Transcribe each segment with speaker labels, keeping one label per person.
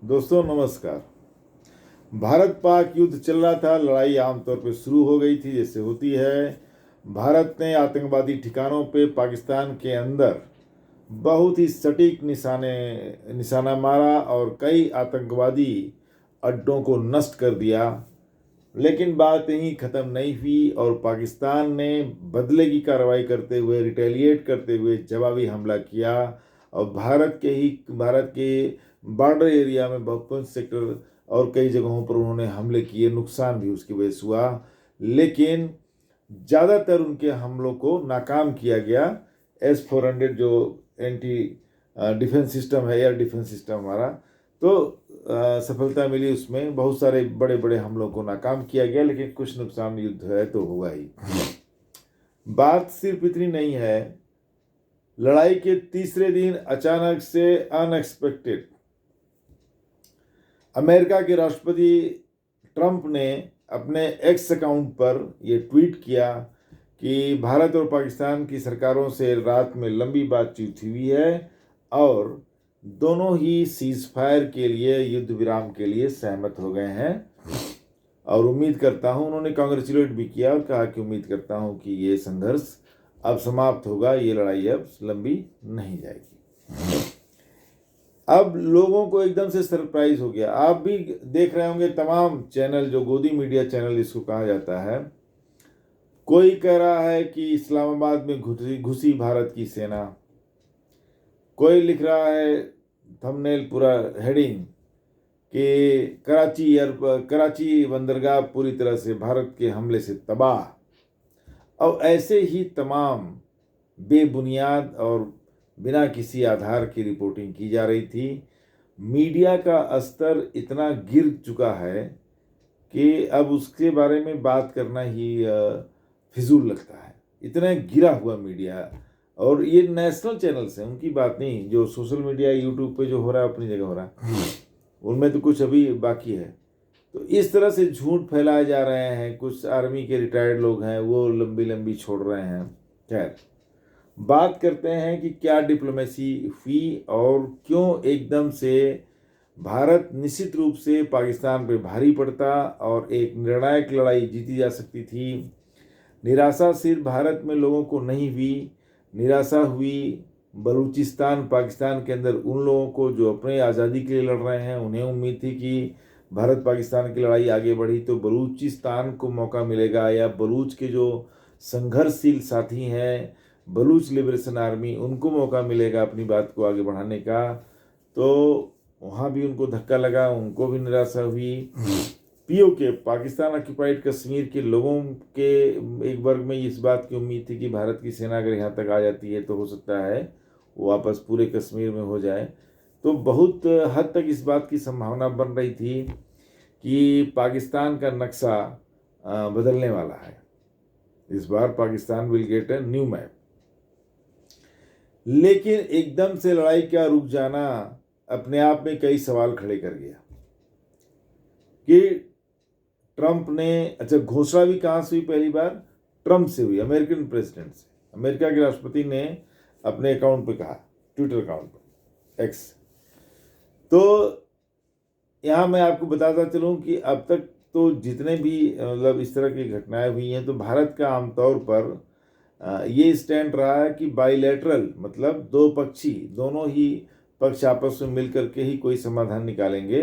Speaker 1: दोस्तों नमस्कार। भारत पाक युद्ध चल रहा था। लड़ाई आमतौर पर शुरू हो गई थी जैसे होती है। भारत ने आतंकवादी ठिकानों पे पाकिस्तान के अंदर बहुत ही सटीक निशाना मारा और कई आतंकवादी अड्डों को नष्ट कर दिया। लेकिन बात यहीं ख़त्म नहीं हुई और पाकिस्तान ने बदले की कार्रवाई करते हुए, रिटेलिएट करते हुए जवाबी हमला किया और भारत के बॉर्डर एरिया में बहुत सेक्टर और कई जगहों पर उन्होंने हमले किए। नुकसान भी उसकी वजह से हुआ, लेकिन ज़्यादातर उनके हमलों को नाकाम किया गया। S-400 जो एंटी डिफेंस सिस्टम है, एयर डिफेंस सिस्टम हमारा, तो सफलता मिली। उसमें बहुत सारे बड़े बड़े हमलों को नाकाम किया गया, लेकिन कुछ नुकसान युद्ध है तो होगा ही। बात सिर्फ इतनी नहीं है। लड़ाई के तीसरे दिन अचानक से अनएक्सपेक्टेड अमेरिका के राष्ट्रपति ट्रंप ने अपने एक्स अकाउंट पर यह ट्वीट किया कि भारत और पाकिस्तान की सरकारों से रात में लंबी बातचीत हुई है और दोनों ही सीज फायर के लिए, युद्ध विराम के लिए सहमत हो गए हैं। और उम्मीद करता हूं, उन्होंने कांग्रेचुलेट भी किया और कहा कि उम्मीद करता हूं कि ये संघर्ष अब समाप्त होगा, ये लड़ाई अब लंबी नहीं जाएगी। अब लोगों को एकदम से सरप्राइज हो गया। आप भी देख रहे होंगे तमाम चैनल, जो गोदी मीडिया चैनल इसको कहा जाता है, कोई कह रहा है कि इस्लामाबाद में घुसी भारत की सेना, कोई लिख रहा है थंबनेल पूरा हेडिंग कि कराची बंदरगाह पूरी तरह से भारत के हमले से तबाह। और ऐसे ही तमाम बेबुनियाद और बिना किसी आधार की रिपोर्टिंग की जा रही थी। मीडिया का स्तर इतना गिर चुका है कि अब उसके बारे में बात करना ही फिजूल लगता है। इतना गिरा हुआ मीडिया, और ये नेशनल चैनल्स हैं, उनकी बात नहीं। जो सोशल मीडिया यूट्यूब पे जो हो रहा है अपनी जगह हो रहा है, उनमें तो कुछ अभी बाकी है। तो इस तरह से झूठ फैलाए जा रहे हैं। कुछ आर्मी के रिटायर्ड लोग हैं, वो लंबी लंबी छोड़ रहे हैं। खैर, बात करते हैं कि क्या डिप्लोमेसी हुई और क्यों एकदम से भारत निश्चित रूप से पाकिस्तान पे भारी पड़ता और एक निर्णायक लड़ाई जीती जा सकती थी। निराशा सिर्फ भारत में लोगों को नहीं हुई, निराशा हुई बलूचिस्तान पाकिस्तान के अंदर उन लोगों को जो अपने आज़ादी के लिए लड़ रहे हैं। उन्हें उम्मीद थी कि भारत पाकिस्तान की लड़ाई आगे बढ़ी तो बलूचिस्तान को मौका मिलेगा, या बलूच के जो संघर्षशील साथी हैं, बलूच लिबरेशन आर्मी, उनको मौका मिलेगा अपनी बात को आगे बढ़ाने का। तो वहाँ भी उनको धक्का लगा, उनको भी निराशा हुई। पीओके, पाकिस्तान ऑक्यूपाइड कश्मीर के लोगों के एक वर्ग में इस बात की उम्मीद थी कि भारत की सेना अगर यहाँ तक आ जाती है तो हो सकता है वो वापस पूरे कश्मीर में हो जाए। तो बहुत हद तक इस बात की संभावना बन रही थी कि पाकिस्तान का नक्शा बदलने वाला है। इस बार Pakistan will get a new map. लेकिन एकदम से लड़ाई का रुक जाना अपने आप में कई सवाल खड़े कर गया कि ट्रंप ने, अच्छा, घोषणा भी कहाँ से हुई? पहली बार ट्रंप से हुई, अमेरिकन प्रेसिडेंट से। अमेरिका के राष्ट्रपति ने अपने अकाउंट पे कहा, ट्विटर अकाउंट पर, एक्स। तो यहाँ मैं आपको बताता चलूँ कि अब तक तो जितने भी मतलब इस तरह की घटनाएं हुई हैं, तो भारत का आमतौर पर ये स्टैंड रहा है कि बाइलेटरल, मतलब दो पक्षी, दोनों ही पक्ष आपस में मिल करके ही कोई समाधान निकालेंगे।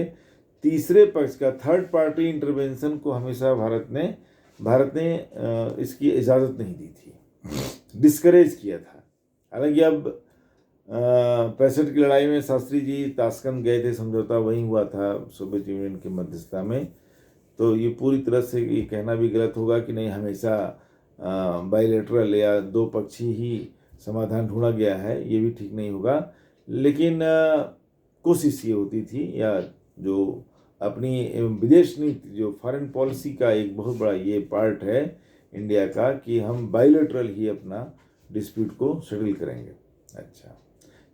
Speaker 1: तीसरे पक्ष का, थर्ड पार्टी इंटरवेंशन को हमेशा भारत ने इसकी इजाज़त नहीं दी थी, डिस्करेज किया था। हालांकि अब 65 की लड़ाई में शास्त्री जी ताशकंद गए थे, समझौता वहीं हुआ था सोवियत यूनियन की मध्यस्थता में। तो ये पूरी तरह से ये कहना भी गलत होगा कि नहीं, हमेशा बाइलेटरल या दो पक्षी ही समाधान ढूंढा गया है, ये भी ठीक नहीं होगा। लेकिन कोशिश ये होती थी, या जो अपनी विदेश नीति, जो फॉरेन पॉलिसी का एक बहुत बड़ा ये पार्ट है इंडिया का, कि हम बाइलेटरल ही अपना डिस्प्यूट को सेटल करेंगे। अच्छा,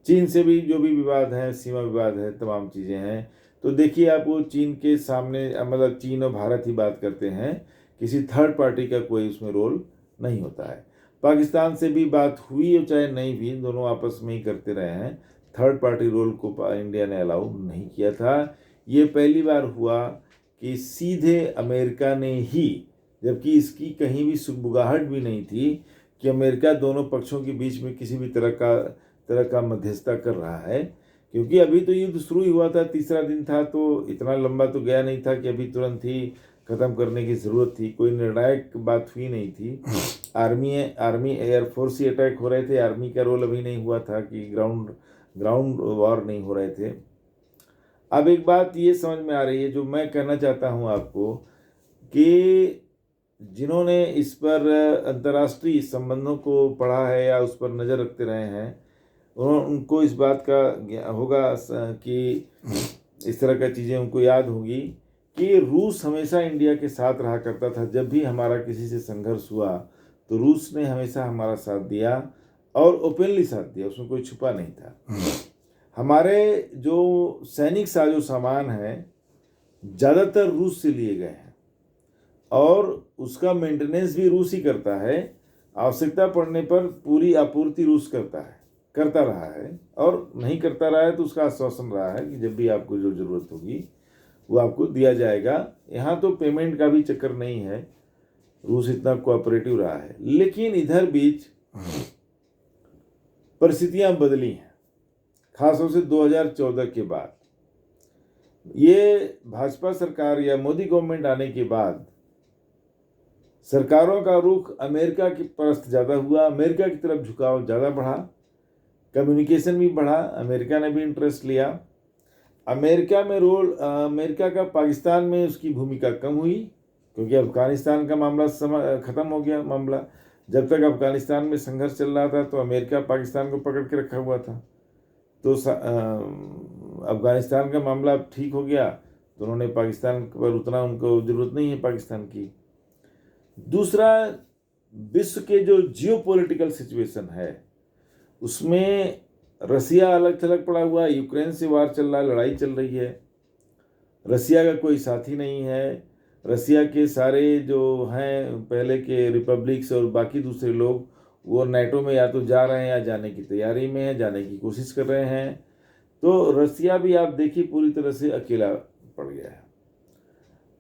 Speaker 1: चीन से भी जो भी विवाद है, सीमा विवाद है, तमाम चीज़ें हैं। तो देखिए आप, वो चीन के सामने, मतलब चीन और भारत ही बात करते हैं, किसी थर्ड पार्टी का कोई उसमें रोल नहीं होता है। पाकिस्तान से भी बात हुई हो चाहे नहीं भी, दोनों आपस में ही करते रहे हैं। थर्ड पार्टी रोल को इंडिया ने अलाउ नहीं किया था। ये पहली बार हुआ कि सीधे अमेरिका ने ही, जबकि इसकी कहीं भी सुगबुगाहट भी नहीं थी कि अमेरिका दोनों पक्षों के बीच में किसी भी तरह का मध्यस्थता कर रहा है, क्योंकि अभी तो युद्ध शुरू ही हुआ था, तीसरा दिन था, तो इतना लंबा तो गया नहीं था कि अभी तुरंत ही ख़त्म करने की ज़रूरत थी। कोई निर्णायक बात हुई नहीं थी। आर्मी एयरफोर्स ही अटैक हो रहे थे, आर्मी का रोल अभी नहीं हुआ था कि ग्राउंड वॉर नहीं हो रहे थे। अब एक बात ये समझ में आ रही है जो मैं कहना चाहता हूँ आपको, कि जिन्होंने इस पर अंतर्राष्ट्रीय संबंधों को पढ़ा है या उस पर नज़र रखते रहे हैं, उनको इस बात का होगा कि इस तरह का चीज़ें उनको याद होगी कि रूस हमेशा इंडिया के साथ रहा करता था। जब भी हमारा किसी से संघर्ष हुआ तो रूस ने हमेशा हमारा साथ दिया और ओपनली साथ दिया, उसमें कोई छुपा नहीं था। हमारे जो सैनिक साजो सामान हैं ज़्यादातर रूस से लिए गए हैं और उसका मेंटेनेंस भी रूस ही करता है। आवश्यकता पड़ने पर पूरी आपूर्ति रूस करता रहा है, और नहीं करता रहा है तो उसका आश्वासन रहा है कि जब भी आपको जो ज़रूरत होगी वो आपको दिया जाएगा। यहाँ तो पेमेंट का भी चक्कर नहीं है, रूस इतना कोऑपरेटिव रहा है। लेकिन इधर बीच परिस्थितियाँ बदली हैं, खासतौर से 2014 के बाद। ये भाजपा सरकार या मोदी गवर्नमेंट आने के बाद सरकारों का रुख अमेरिका की परस्त ज़्यादा हुआ, अमेरिका की तरफ झुकाव ज़्यादा बढ़ा, कम्युनिकेशन भी बढ़ा, अमेरिका ने भी इंटरेस्ट लिया। अमेरिका का पाकिस्तान में उसकी भूमिका कम हुई, क्योंकि अफगानिस्तान का मामला ख़त्म हो गया। मामला जब तक अफगानिस्तान में संघर्ष चल रहा था तो अमेरिका पाकिस्तान को पकड़ के रखा हुआ था, तो अफगानिस्तान का मामला ठीक हो गया तो उन्होंने पाकिस्तान पर उतना उनको ज़रूरत नहीं है पाकिस्तान की। दूसरा, विश्व के जो जियोपॉलिटिकल सिचुएशन है उसमें रसिया अलग थलग पड़ा हुआ है, यूक्रेन से वार चल रहा है, लड़ाई चल रही है, रसिया का कोई साथी नहीं है। रसिया के सारे जो हैं पहले के रिपब्लिक्स और बाकी दूसरे लोग वो नाटो में या तो जा रहे हैं या जाने की तैयारी में है, जाने की कोशिश कर रहे हैं। तो रसिया भी आप देखिए पूरी तरह से अकेला पड़ गया है।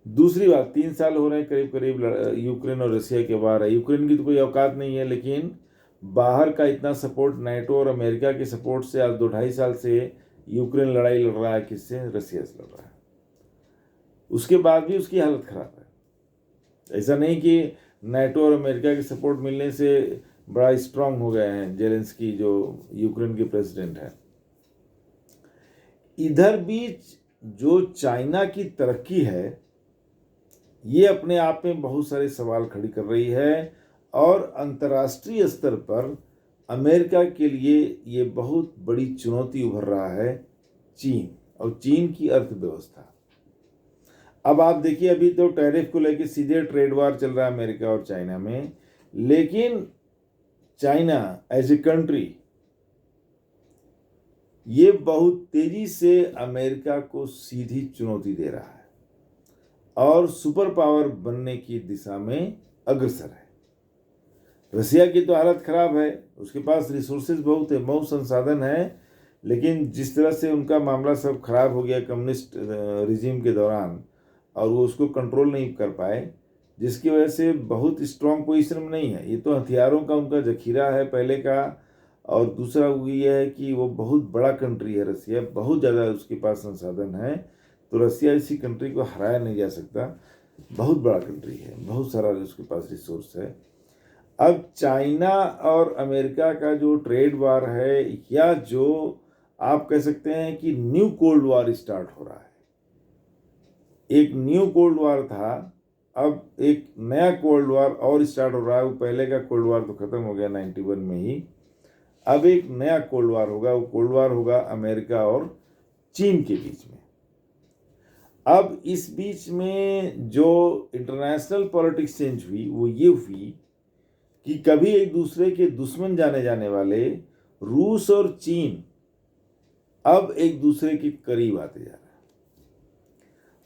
Speaker 1: दूसरी बात, 3 साल हो रहे हैं करीब करीब यूक्रेन और रसिया के वार है। यूक्रेन की तो कोई औकात नहीं है, लेकिन बाहर का इतना सपोर्ट नाटो और अमेरिका के सपोर्ट से आज 2-2.5 साल से यूक्रेन लड़ाई लड़ रहा है। किससे? रसिया से लड़ रहा है। उसके बाद भी उसकी हालत खराब है। ऐसा नहीं कि नाटो और अमेरिका के सपोर्ट मिलने से बड़ा स्ट्रांग हो गए हैं जेलेंस्की जो यूक्रेन के प्रेसिडेंट हैं। इधर बीच जो चाइना की तरक्की है ये अपने आप में बहुत सारे सवाल खड़ी कर रही है, और अंतर्राष्ट्रीय स्तर पर अमेरिका के लिए ये बहुत बड़ी चुनौती उभर रहा है, चीन और चीन की अर्थव्यवस्था। अब आप देखिए, अभी तो टैरिफ को लेकर सीधे ट्रेड वार चल रहा है अमेरिका और चाइना में, लेकिन चाइना एज ए कंट्री ये बहुत तेजी से अमेरिका को सीधी चुनौती दे रहा है और सुपर पावर बनने की दिशा में अग्रसर है। रसिया की तो हालत खराब है, उसके पास रिसोर्सेज बहुत है, बहुत संसाधन है, लेकिन जिस तरह से उनका मामला सब खराब हो गया कम्युनिस्ट रिजीम के दौरान, और वो उसको कंट्रोल नहीं कर पाए, जिसकी वजह से बहुत स्ट्रॉन्ग पोजीशन में नहीं है। ये तो हथियारों का उनका जखीरा है पहले का, और दूसरा वो ये है कि वो बहुत बड़ा कंट्री है रसिया, बहुत ज़्यादा उसके पास संसाधन है, तो रसिया इसी कंट्री को हराया नहीं जा सकता। बहुत बड़ा कंट्री है, बहुत सारा उसके पास रिसोर्स है। अब चाइना और अमेरिका का जो ट्रेड वार है, या जो आप कह सकते हैं कि न्यू कोल्ड वार स्टार्ट हो रहा है। एक न्यू कोल्ड वार था, अब एक नया कोल्ड वार और स्टार्ट हो रहा है। वो पहले का कोल्ड वार तो ख़त्म हो गया 91 में ही, अब एक नया कोल्ड वार होगा। वो कोल्ड वार होगा अमेरिका और चीन के बीच में। अब इस बीच में जो इंटरनेशनल पॉलिटिक्स चेंज हुई वो ये हुई कि कभी एक दूसरे के दुश्मन जाने जाने वाले रूस और चीन अब एक दूसरे के करीब आते जा रहे हैं।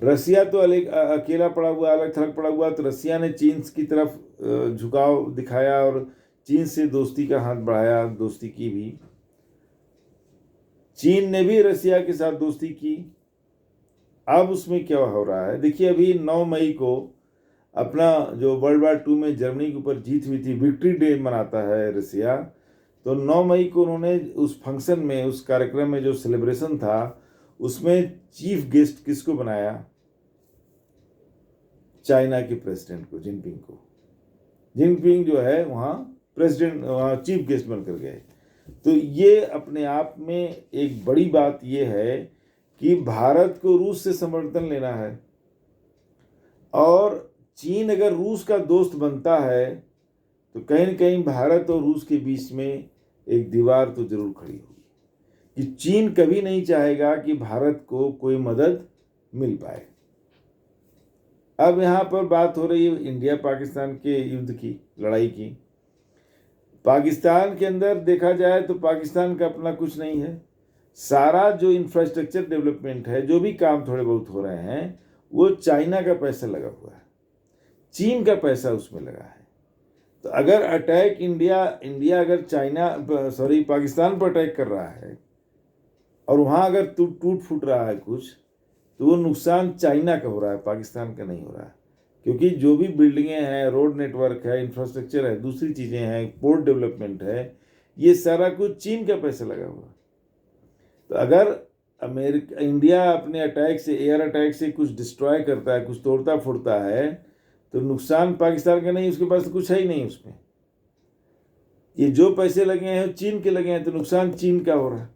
Speaker 1: रसिया तो अकेला पड़ा हुआ, अलग थलग पड़ा हुआ, तो रसिया ने चीन की तरफ झुकाव दिखाया और चीन से दोस्ती का हाथ बढ़ाया, दोस्ती की भी। चीन ने भी रसिया के साथ दोस्ती की, अब उसमें क्या हो रहा है, देखिए अभी 9 मई को अपना जो वर्ल्ड वार 2 में जर्मनी के ऊपर जीत हुई थी, विक्ट्री डे मनाता है रसिया। तो 9 मई को उन्होंने उस फंक्शन में, उस कार्यक्रम में जो सेलिब्रेशन था, उसमें चीफ गेस्ट किसको बनाया? चाइना के प्रेसिडेंट को, जिनपिंग को। जिनपिंग जो है वहाँ प्रेसिडेंट, वहाँ चीफ गेस्ट बनकर गए। तो ये अपने आप में एक बड़ी बात ये है कि भारत को रूस से समर्थन लेना है, और चीन अगर रूस का दोस्त बनता है तो कहीं न कहीं भारत और रूस के बीच में एक दीवार तो जरूर खड़ी होगी, कि चीन कभी नहीं चाहेगा कि भारत को कोई मदद मिल पाए। अब यहाँ पर बात हो रही है इंडिया पाकिस्तान के युद्ध की, लड़ाई की। पाकिस्तान के अंदर देखा जाए तो पाकिस्तान का अपना कुछ नहीं है। सारा जो इंफ्रास्ट्रक्चर डेवलपमेंट है, जो भी काम थोड़े बहुत हो रहे हैं, वो चाइना का पैसा लगा हुआ है, चीन का पैसा उसमें लगा है। तो अगर अटैक इंडिया अगर पाकिस्तान पर अटैक कर रहा है और वहाँ अगर टूट फूट रहा है कुछ, तो वो नुकसान चाइना का हो रहा है, पाकिस्तान का नहीं हो रहा है। क्योंकि जो भी बिल्डिंगें हैं, रोड नेटवर्क है, इंफ्रास्ट्रक्चर है, दूसरी चीज़ें हैं, पोर्ट डेवलपमेंट है, ये सारा कुछ चीन का पैसा लगा हुआ। तो अगर इंडिया अपने अटैक से, एयर अटैक से कुछ डिस्ट्रॉय करता है, कुछ तोड़ता फोड़ता है, तो नुकसान पाकिस्तान का नहीं, उसके पास तो कुछ है ही नहीं उसमें। ये जो पैसे लगे हैं चीन के लगे हैं, तो नुकसान चीन का हो रहा है।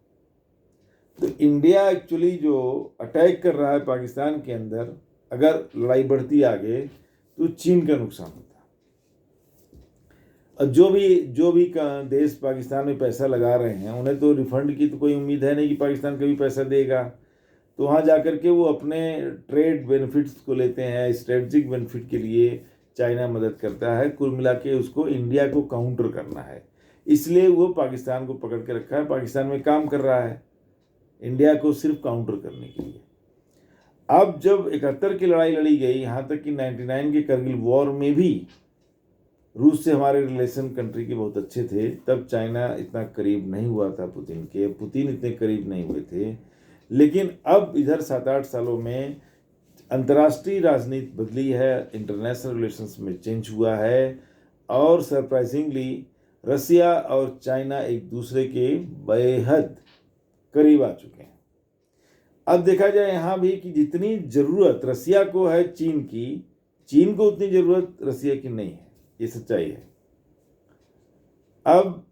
Speaker 1: तो इंडिया एक्चुअली जो अटैक कर रहा है पाकिस्तान के अंदर, अगर लड़ाई बढ़ती आगे तो चीन का नुकसान होता है। और जो भी देश पाकिस्तान में पैसा लगा रहे हैं, उन्हें तो रिफंड की तो कोई उम्मीद है नहीं कि पाकिस्तान कभी पैसा देगा। तो वहाँ जा कर के वो अपने ट्रेड बेनिफिट्स को लेते हैं, स्ट्रेटजिक बेनिफिट के लिए चाइना मदद करता है। कुल मिला के उसको इंडिया को काउंटर करना है, इसलिए वो पाकिस्तान को पकड़ के रखा है, पाकिस्तान में काम कर रहा है इंडिया को सिर्फ काउंटर करने के लिए। अब जब 71 की लड़ाई लड़ी गई, यहाँ तक कि 99 के करगिल वॉर में भी रूस से हमारे रिलेशन कंट्री के बहुत अच्छे थे, तब चाइना इतना करीब नहीं हुआ था पुतिन के, पुतिन इतने करीब नहीं हुए थे। लेकिन अब इधर 7-8 सालों में अंतर्राष्ट्रीय राजनीति बदली है, इंटरनेशनल रिलेशंस में चेंज हुआ है, और सरप्राइजिंगली रसिया और चाइना एक दूसरे के बेहद करीब आ चुके हैं। अब देखा जाए यहाँ भी कि जितनी ज़रूरत रसिया को है चीन की, चीन को उतनी ज़रूरत रसिया की नहीं है, ये सच्चाई है। अब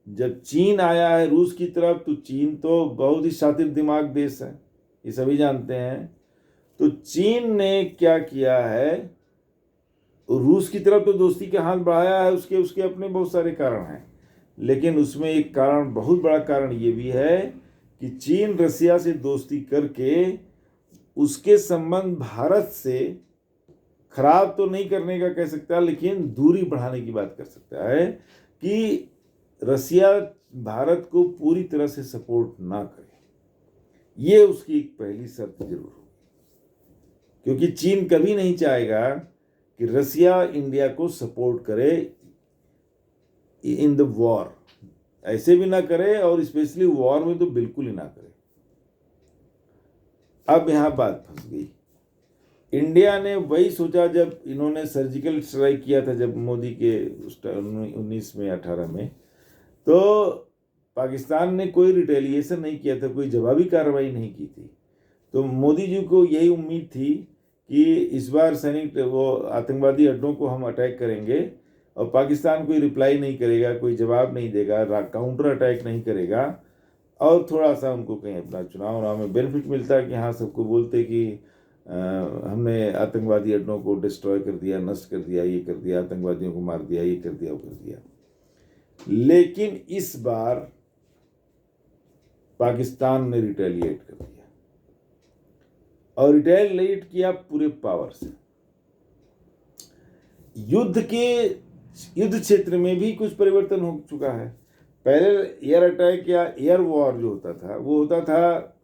Speaker 1: जब चीन आया है रूस की तरफ, तो चीन तो बहुत ही शातिर दिमाग देश है, ये सभी जानते हैं। तो चीन ने क्या किया है, रूस की तरफ तो दोस्ती का हाथ बढ़ाया है, उसके अपने बहुत सारे कारण हैं, लेकिन उसमें एक कारण, बहुत बड़ा कारण ये भी है कि चीन रसिया से दोस्ती करके उसके संबंध भारत से खराब तो नहीं करने का कह सकता, लेकिन दूरी बढ़ाने की बात कर सकता है कि रसिया भारत को पूरी तरह से सपोर्ट ना करे। ये उसकी एक पहली शर्त जरूर होगी, क्योंकि चीन कभी नहीं चाहेगा कि रसिया इंडिया को सपोर्ट करे इन द वॉर, ऐसे भी ना करे, और स्पेशली वॉर में तो बिल्कुल ही ना करे। अब यहाँ बात फंस गई। इंडिया ने वही सोचा जब इन्होंने सर्जिकल स्ट्राइक किया था, जब मोदी के 19 में 18 में, तो पाकिस्तान ने कोई रिटेलिएशन नहीं किया था, कोई जवाबी कार्रवाई नहीं की थी। तो मोदी जी को यही उम्मीद थी कि इस बार सैनिक आतंकवादी अड्डों को हम अटैक करेंगे और पाकिस्तान कोई रिप्लाई नहीं करेगा, कोई जवाब नहीं देगा, काउंटर अटैक नहीं करेगा, और थोड़ा सा उनको कहीं अपना चुनाव में बेनिफिट मिलता है कि हाँ, सबको बोलते कि हमने आतंकवादी अड्डों को डिस्ट्रॉय कर दिया, नष्ट कर दिया, ये कर दिया, आतंकवादियों को मार दिया, ये कर दिया, वो कर दिया। लेकिन इस बार पाकिस्तान ने रिटेलिएट कर दिया, और रिटेलिएट किया पूरे पावर से। युद्ध क्षेत्र में भी कुछ परिवर्तन हो चुका है। पहले एयर अटैक या एयर वॉर जो होता था, वो होता था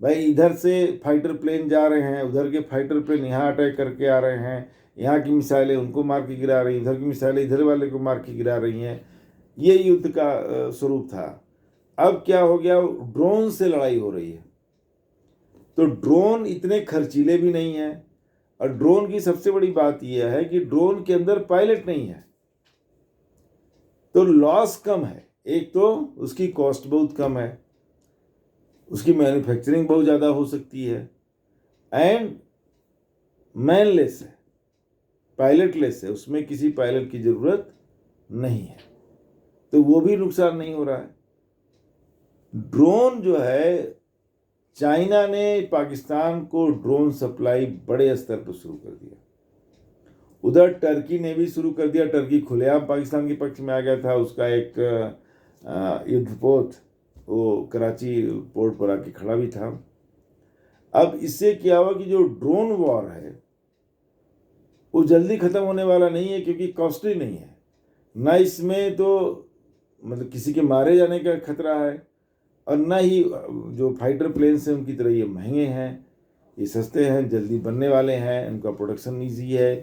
Speaker 1: भाई इधर से फाइटर प्लेन जा रहे हैं, उधर के फाइटर प्लेन यहाँ अटैक करके आ रहे हैं, यहाँ की मिसाइलें उनको मार के गिरा रही हैं, इधर की मिसाइलें इधर वाले को मार के गिरा रही हैं। ये युद्ध का स्वरूप था। अब क्या हो गया, ड्रोन से लड़ाई हो रही है। तो ड्रोन इतने खर्चीले भी नहीं हैं, और ड्रोन की सबसे बड़ी बात यह है कि ड्रोन के अंदर पायलट नहीं है, तो लॉस कम है। एक तो उसकी कॉस्ट बहुत कम है, उसकी मैन्युफैक्चरिंग बहुत ज़्यादा हो सकती है, एंड मैनलेस है, पायलटलेस है, उसमें किसी पायलट की ज़रूरत नहीं है, तो वो भी नुकसान नहीं हो रहा है। ड्रोन जो है, चाइना ने पाकिस्तान को ड्रोन सप्लाई बड़े स्तर पर शुरू कर दिया, उधर टर्की ने भी शुरू कर दिया। टर्की खुलेआम पाकिस्तान के पक्ष में आ गया था, उसका एक युद्धपोत वो कराची पोर्ट पर आके खड़ा भी था। अब इससे क्या हुआ कि जो ड्रोन वॉर है वो जल्दी ख़त्म होने वाला नहीं है, क्योंकि कॉस्टली नहीं है ना, इसमें तो मतलब किसी के मारे जाने का खतरा है, और ना ही जो फाइटर प्लेन्स हैं उनकी तरह ये महंगे हैं, ये सस्ते हैं, जल्दी बनने वाले हैं, उनका प्रोडक्शन ईजी है।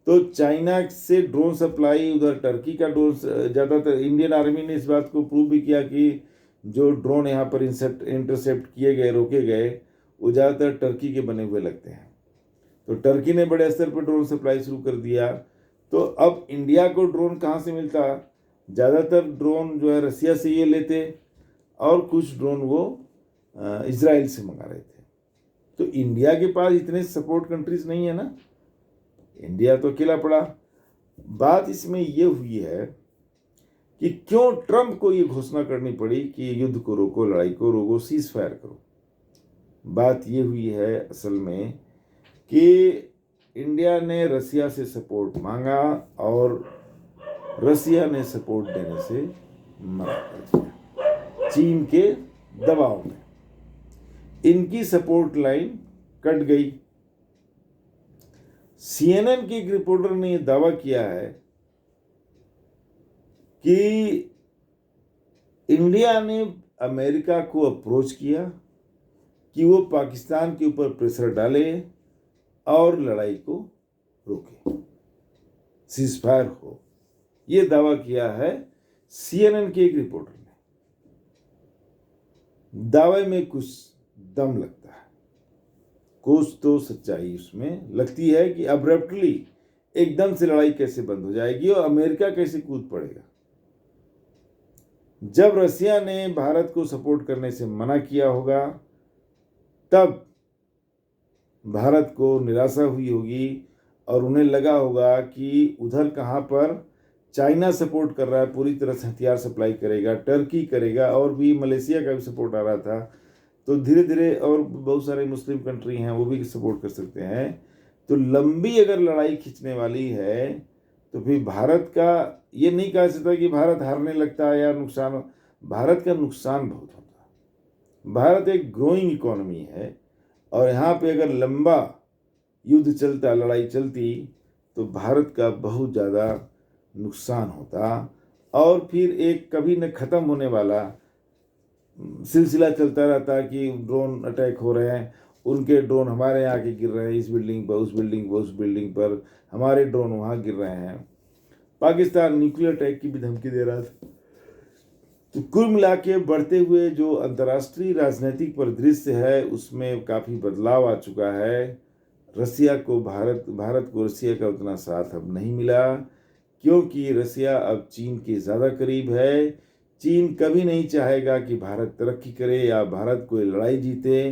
Speaker 1: तो चाइना से ड्रोन सप्लाई, उधर टर्की का ड्रोन ज़्यादातर, इंडियन आर्मी ने इस बात को प्रूव भी किया कि जो ड्रोन यहाँ पर इंटरसेप्ट किए गए, रोके गए, वो ज़्यादातर टर्की के बने हुए लगते हैं। तो टर्की ने बड़े स्तर पर ड्रोन सप्लाई शुरू कर दिया। तो अब इंडिया को ड्रोन कहाँ से मिलता? ज़्यादातर ड्रोन जो है रसिया से ये लेते, और कुछ ड्रोन वो इजराइल से मंगा रहे थे। तो इंडिया के पास इतने सपोर्ट कंट्रीज नहीं है ना, इंडिया तो अकेला पड़ा। बात इसमें ये हुई है कि क्यों ट्रंप को ये घोषणा करनी पड़ी कि युद्ध को रोको, लड़ाई को रोको, सीज फायर करो। बात ये हुई है असल में कि इंडिया ने रसिया से सपोर्ट मांगा और रसिया ने सपोर्ट देने से मना कर दिया चीन के दबाव में। इनकी सपोर्ट लाइन कट गई। CNN के एक रिपोर्टर ने यह दावा किया है कि इंडिया ने अमेरिका को अप्रोच किया कि वो पाकिस्तान के ऊपर प्रेशर डाले और लड़ाई को रोके, सीज फायर हो। ये दावा किया है CNN के एक रिपोर्टर ने। दावे में कुछ दम लगता है, कुछ तो सच्चाई उसमें लगती है कि अब्रप्टली एकदम से लड़ाई कैसे बंद हो जाएगी और अमेरिका कैसे कूद पड़ेगा। जब रसिया ने भारत को सपोर्ट करने से मना किया होगा, तब भारत को निराशा हुई होगी और उन्हें लगा होगा कि उधर कहाँ पर चाइना सपोर्ट कर रहा है, पूरी तरह से हथियार सप्लाई करेगा, टर्की करेगा, और भी मलेशिया का भी सपोर्ट आ रहा था, तो धीरे धीरे और बहुत सारे मुस्लिम कंट्री हैं वो भी सपोर्ट कर सकते हैं। तो लंबी अगर लड़ाई खींचने वाली है तो फिर भारत का ये नहीं कहा सकता कि भारत हारने लगता है या नुकसान। भारत का नुकसान बहुत होता है। भारत एक ग्रोइंग इकोनॉमी है, और यहाँ पे अगर लंबा युद्ध चलता, लड़ाई चलती, तो भारत का बहुत ज़्यादा नुकसान होता, और फिर एक कभी न ख़त्म होने वाला सिलसिला चलता रहता कि ड्रोन अटैक हो रहे हैं, उनके ड्रोन हमारे यहाँ के गिर रहे हैं, इस बिल्डिंग पर, उस बिल्डिंग पर, उस बिल्डिंग पर, हमारे ड्रोन वहाँ गिर रहे हैं। पाकिस्तान न्यूक्लियर अटैक की भी धमकी दे रहा था। तो कुल मिला के बढ़ते हुए जो अंतर्राष्ट्रीय राजनीतिक परिदृश्य है उसमें काफ़ी बदलाव आ चुका है। रसिया को भारत को रसिया का उतना साथ अब नहीं मिला, क्योंकि रसिया अब चीन के ज़्यादा करीब है। चीन कभी नहीं चाहेगा कि भारत तरक्की करे या भारत कोई लड़ाई जीते।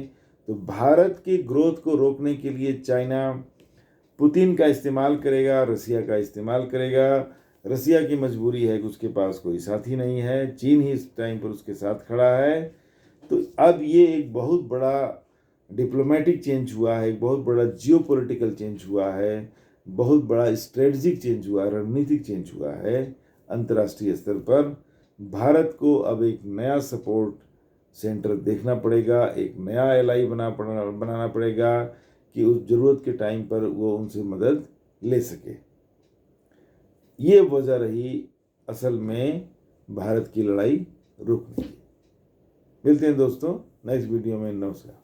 Speaker 1: तो भारत की ग्रोथ को रोकने के लिए चाइना पुतिन का इस्तेमाल करेगा, रसिया का इस्तेमाल करेगा। रसिया की मजबूरी है कि उसके पास कोई साथी नहीं है, चीन ही इस टाइम पर उसके साथ खड़ा है। तो अब ये एक बहुत बड़ा डिप्लोमेटिक चेंज हुआ है, एक बहुत बड़ा जियोपॉलिटिकल चेंज हुआ है, बहुत बड़ा स्ट्रेटजिक चेंज हुआ है, रणनीतिक चेंज हुआ है अंतर्राष्ट्रीय स्तर पर। भारत को अब एक नया सपोर्ट सेंटर देखना पड़ेगा, एक नया एलआई बनाना पड़ेगा कि उस ज़रूरत के टाइम पर वो उनसे मदद ले सके। ये वजह रही असल में भारत की लड़ाई रुकने की। मिलते हैं दोस्तों नेक्स्ट वीडियो में। नमस्कार।